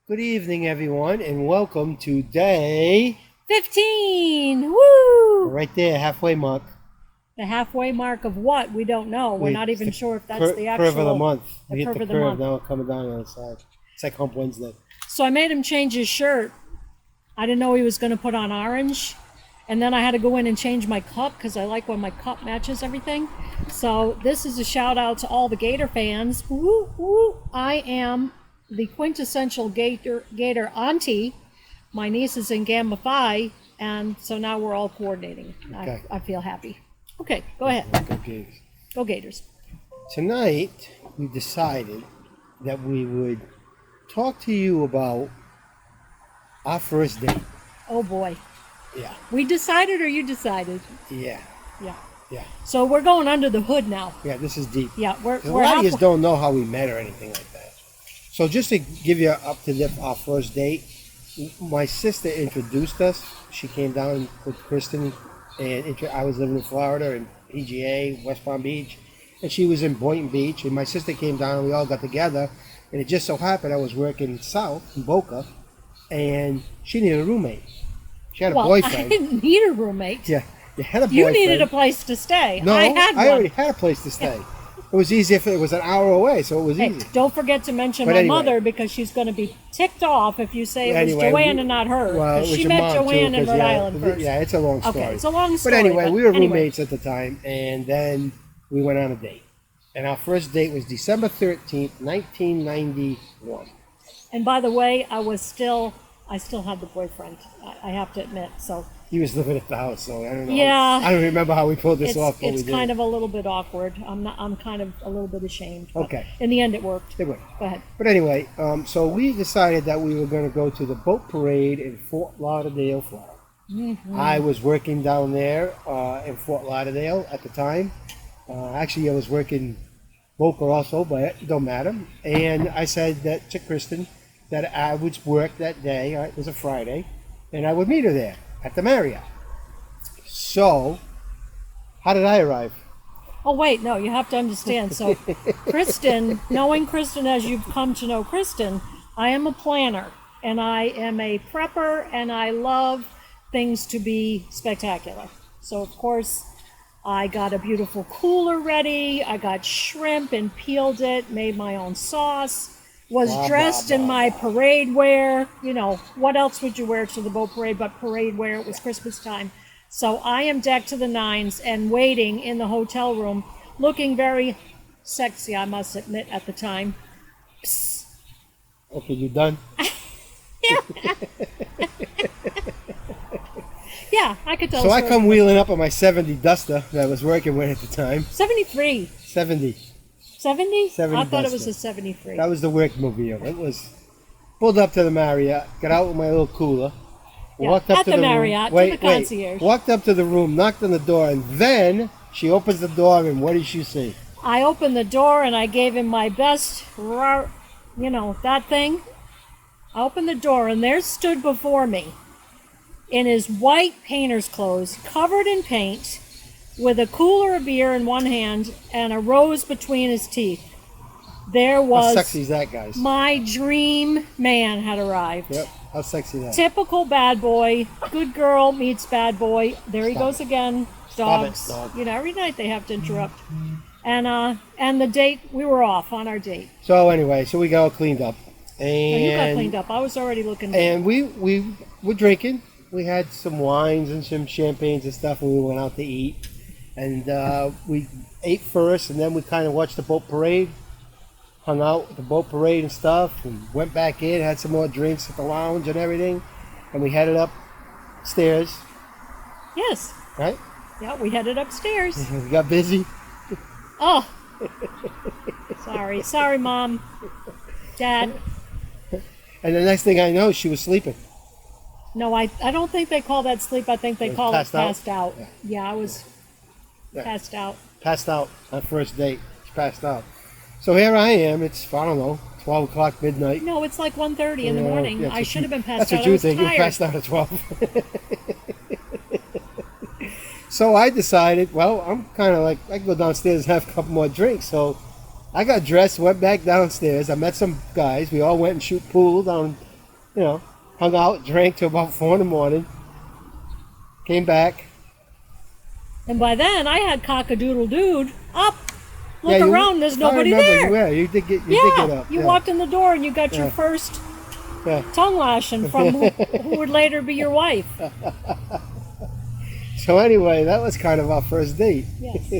Good evening, everyone, and welcome to day 15! Woo! right there, halfway mark. The halfway mark of what? We don't know. We're not even sure if that's the actual curve of the month. We hit curve the of the curve month. now, coming down on the side. It's like Hump Wednesday. So I made him change his shirt. I didn't know he was going to put on orange. And then I had to go in and change my cup because I like when my cup matches everything. So this is a shout out to all the Gator fans. Woo, woo. I am the quintessential Gator auntie. My niece is in Gamma Phi, and so now we're all coordinating. Okay. I feel happy. Okay, go ahead. Go Gators. Go Gators. Tonight, we decided that we would talk to you about our first date. Oh boy. Yeah. We decided or you decided? Yeah. Yeah. Yeah. So we're going under the hood now. Yeah, this is deep. Yeah, we're 'Cause a lot of halfway. you don't know how we met or anything like that. So just to give you up to date our first date, my sister introduced us. She came down with Kristen, and I was living in Florida in PGA, West Palm Beach, and she was in Boynton Beach. And my sister came down, and we all got together. And it just so happened I was working south in Boca, and she needed a roommate. She had a Well, boyfriend. I didn't need a roommate. Yeah, you had a You boyfriend. needed a place to stay. No, I had one. already had a place to stay. It was easy if it was an hour away, so it was Hey, easy. don't forget to mention But my anyway. mother because she's going to be ticked off if you say it was Anyway, Joanne and not her. Well, it 'Cause was she your met mom Joanne too, in 'cause, Rhode yeah, Island first. Yeah, it's a long story. Okay, it's a long But story. anyway, we were anyway. roommates at the time, and then we went on a date. And our first date was December 13th, 1991. And by the way, I still had the boyfriend. I have to admit. So He was living at the house, so I don't know. Yeah. I don't remember how we pulled this it's off, but we it's did. kind of a little bit awkward. I'm kind of a little bit ashamed. But Okay. In the end, it worked. It was. Go ahead. But anyway, so we decided that we were going to go to the boat parade in Fort Lauderdale, Florida. Mm-hmm. I was working down there in Fort Lauderdale at the time. Actually, I was working Boca also, but it don't matter. And I said that to Kristen that I would work that day. It was a Friday, and I would meet her there at the Marriott. So, how did I arrive? Oh wait, no, you have to understand. So, Kristen, knowing Kristen as you've come to know Kristen, I am a planner and I am a prepper, and I love things to be spectacular. So, of course, I got a beautiful cooler ready. I got shrimp and peeled it, made my own sauce. Was Blah, dressed blah, in blah, my blah. parade wear. You know, what else would you wear to the boat parade but parade wear? It was Christmas time. So I am decked to the nines and waiting in the hotel room, looking very sexy, I must admit, at the time. Psst. Okay, you done? Yeah, I could tell So a I story. come wheeling up on my 70 Duster that I was working with at the time. 73. 70. 70? 70 I thought it was Duster. a 73. That was the workmobile. It was pulled up to the Marriott, got out with my little cooler, Yeah, walked up at to the the Marriott, room. to the concierge. Walked up to the room, knocked on the door, and then she opens the door, and what did she see? I opened the door and I gave him my best, that thing. I opened the door and there stood before me in his white painter's clothes, covered in paint, with a cooler of beer in one hand and a rose between his teeth. There How was sexy is that, guys? my dream man had arrived. Yep. How sexy is that? Typical bad boy. Good girl meets bad boy. There he Stop goes it. again. Stop it, Dogs. dog. Every night they have to interrupt. And the date, we were off on our date. So anyway, so we got all cleaned up, So you got and cleaned up. I was already looking. and we were drinking. We had some wines and some champagnes and stuff, and we went out to eat. And we ate first, and then we kind of watched the boat parade, hung out at the boat parade and stuff, and went back in, had some more drinks at the lounge and everything, and we headed upstairs, Yes. right? Yeah, we headed upstairs. We got busy. Oh. Sorry, Mom. Dad. And the next thing I know, she was sleeping. No, I don't think they call that sleep. I think they Was call it passed out? passed out. Yeah. Yeah, I was Yeah. passed out. Passed out on first date. She passed out. So here I am. It's, I don't know, 12 o'clock midnight. No, it's like 1:30 in the morning. Yeah, I should have been passed that's out. what I you was think. You tired. passed out at 12. So I decided, well, I'm kind of like, I can go downstairs and have a couple more drinks. So I got dressed, went back downstairs. I met some guys. We all went and shoot pool down you know, hung out, drank till about 4 in the morning. Came back. And by then, I had cock-a-doodle-dood up. Look Yeah, around, there's nobody I remember there. You, yeah, you did get up. You yeah. walked in the door and you got your Yeah. first Yeah. tongue lashing from who would later be your wife. So anyway, that was kind of our first date. Yes.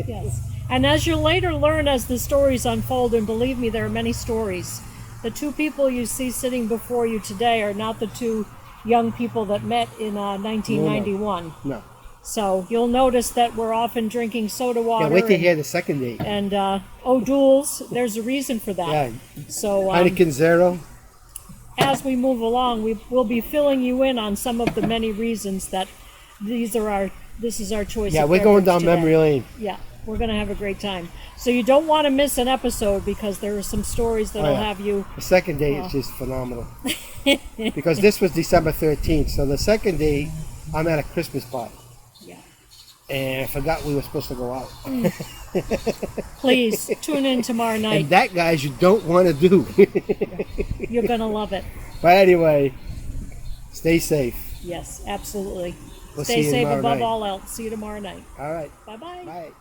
Yes. And as you'll later learn as the stories unfold, and believe me, there are many stories, the two people you see sitting before you today are not the two young people that met in 1991. No. So you'll notice that we're often drinking soda water. Yeah, wait to hear the second date. And O'Doul's, there's a reason for that. Yeah. So Heineken Zero. as we move along, we'll be filling you in on some of the many reasons that this is our choice. Yeah, of we're going beverage down today. memory lane. Yeah, we're going to have a great time. So you don't want to miss an episode because there are some stories that'll have you. The second date is just phenomenal. Because this was December 13th, so the second date, I'm at a Christmas party. Yeah. And I forgot we were supposed to go out. Please tune in tomorrow night. And that, guys, you don't want to do. You're going to love it. But anyway, stay safe. Yes, absolutely. We'll Stay see you safe tomorrow above night. all else. See you tomorrow night. All right. Bye-bye. Bye.